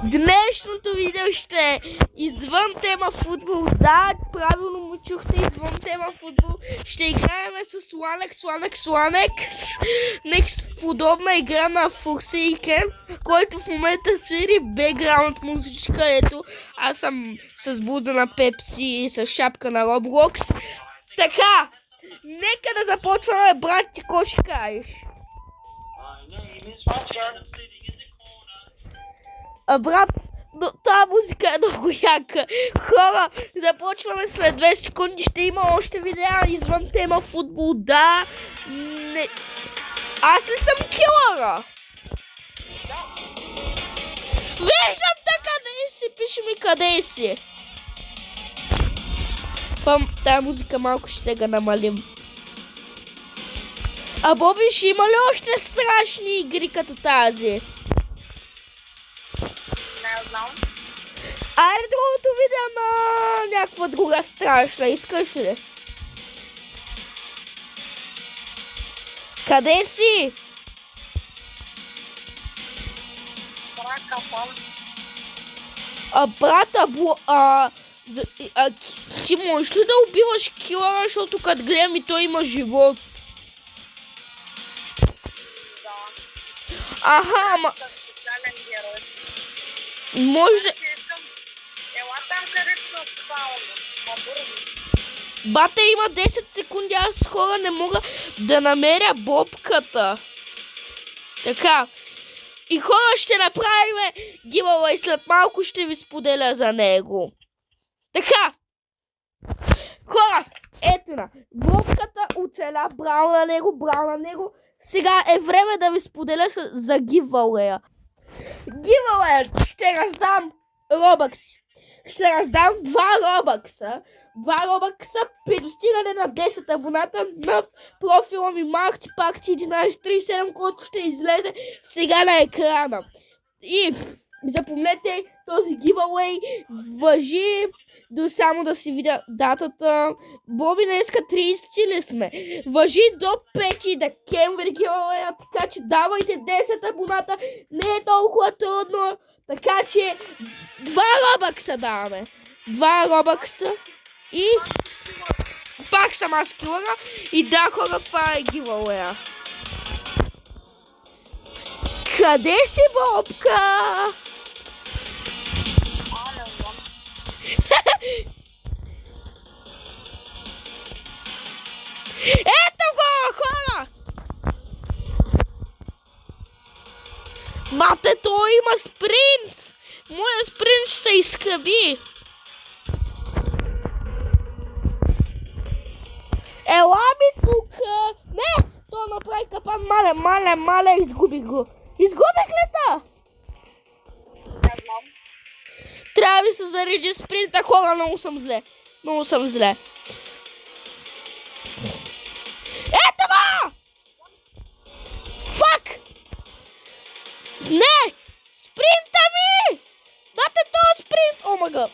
Днешното видео ще е извън тема футбол. Да, правилно му чухте, извън тема футбол. Ще играем с Ланекс, подобна игра на Forsaken, който в момента свири бекграунд музичка. Ето, аз съм с буза на Пепси и с шапка на Roblox. Така, нека да започваме, брат, ти какво ще кажеш? Брат, но тази музика е много яка. Хора, започваме след 2 секунди. Ще има още видеа извън тема футбол. Да, не... Аз ли съм килъра? Виждам те къде си. Пиши ми къде си. Тая музика малко ще го намалим. А Боби, ще има ли още страшни игри като тази? Не знам. Айде другото видео на някаква друга страшна. Искаш ли? Къде си? Брата, ти можеш ли да убиваш килъра, защото като гледам и той има живот? Да. Аха, ама... Може... Ела там където спално. Бата, има 10 секунди, аз хора не мога да намеря бобката. Така. И хора, ще направим giveaway, след малко ще ви споделя за него. Така. Хора, ето на. Бобката оцеля, брал на него. Сега е време да ви споделя за giveaway. Giveaway ще раздам робъкси. Ще раздам 2 робъкса. 2 робъкса при достигане на 10 абоната на профила ми MartyParty1137, който ще излезе сега на екрана. И запомнете, този giveaway важи до само да си видя датата. Боби, днеска 30 ли сме? Важи до 5 декември giveaway, така че давайте 10 абоната. Не е толкова трудно. Така че 2 робъкса даваме. 2 робъкса и пак съм аз килъра. И да, хора, това е giveaway. Къде си, Бобка? Ето го, хора! Мате, той има спринт! Моя спринт ще се изхъби! Ела ми тука! Не! Той направи капан, мале, изгубих го! Изгубих ли та? Не знам. Трябва да се зареди спринта, хора, много съм зле. Ето го! Фак! Не! Спринта ми! Дате този спринт! О, мага!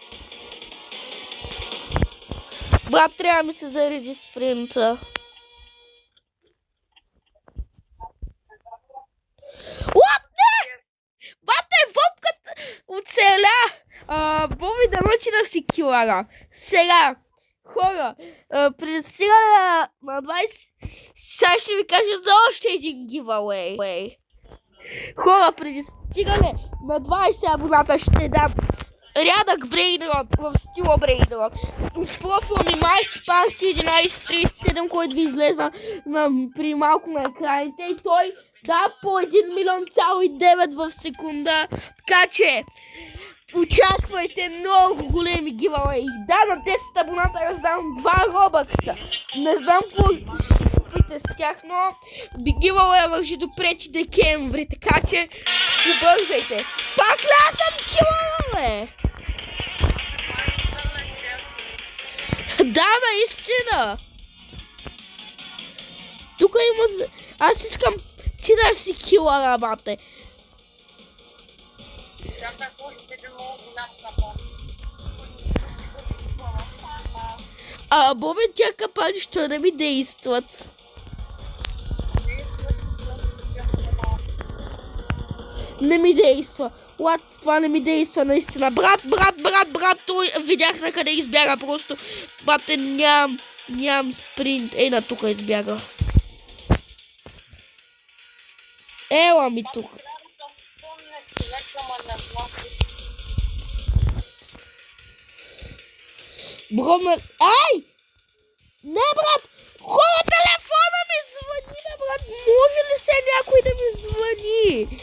Брат, трябва да ми се зареди спринта. What? Не! Бате, бобката оцеля! Боби, да научи да си килъра. Сега, хора, при достигане на 20... Сега ще ви кажа за още един giveaway. Хора, при достигане на 20 абоната ще дам рядък брейнрод в стила брейнрод. В профила ми MartyParty1137, който ви излеза при малко на екраните. И той да по 1,9 милиона в секунда. Така че очаквайте много големи гивауеи. Да, на 10 абоната раздавам 2 робъкса. Не знам какво ще купите с тях, но гивауея вържи до 3 декември, така че побързайте. Пак ли аз съм килъра, бе? Да, бе, истина. Тук има... Аз искам ти да си килъра, бате. Боби, тя капани ще да ми действат. Не ми действа. What? Това не ми действа наистина. Брат, той видях на къде избяга просто. Бате, нямам спринт. Ей, на тука избяга. Ела ми тук. Бромна... Ай! Не, брат! Хора, телефона ми звъни, бе, брат! Може ли се някой да ми звъни?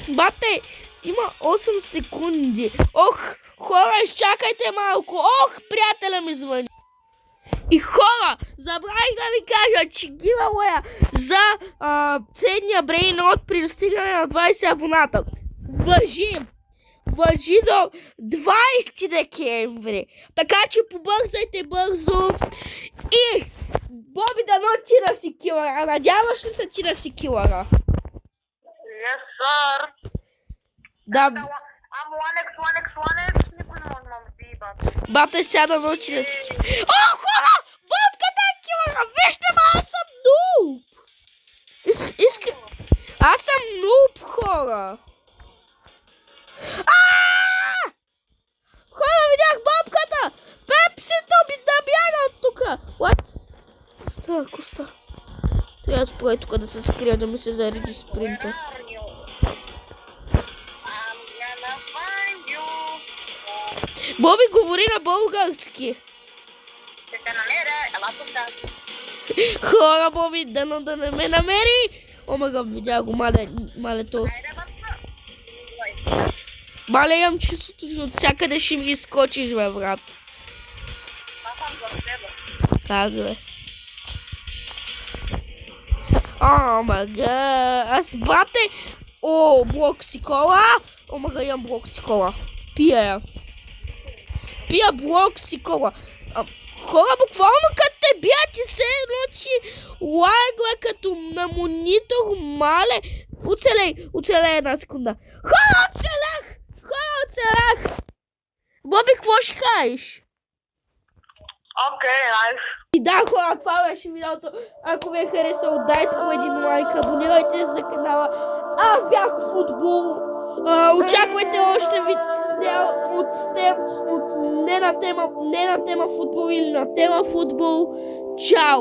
Бате, има 8 секунди. Ох, хора, изчакайте малко. Ох, приятеля ми звъни. И хора, забравих да ви кажа, че гивауея за ценния брейн от при достигане на 20 абоната важи до 20 декември. Така че побързайте бързо. И Боби, дано ти да си килъра. Надяваш ли се ти да си килъра? Yes, sir. Да. I'm 1x. Никой не може да ме бие, бат. Бате, сега да научи да си килъра. О, хора! Бобката е килъра! Вижте ме, аз съм нуб! Аз съм нуб, хора! Хора, видях бабката! Пепсито ми набяга от тука! What? Коста. Трябва да според тук да се скрия, да ми се зареди спринта. Боби, говори на български. Ще те намеря, ела тук. Хора, Боби, дано да не ме намери! О май гад, видях го, мале то. Айде, бат. Мале, имам чувството, че от всякъде ще ми изкочиш, бе, брат. Аз съм за тебе. Как, бе? О май гад, аз, брате... О, блоксикола! О май гад, имам блоксикола. Пия я. Пия блоксикола. Хора, буквално като те бият и се ночи лагла като на монитор, мале. Оцелей една секунда. Хора, оцелях! Боби, какво ще кажеш? Окей, найс. И да, хора, това беше видеото. Ако ви е харесало, дайте по един лайк, абонирайте се за канала. Аз бях Футбол. Очаквайте още видео не на тема футбол или на тема футбол. Чао!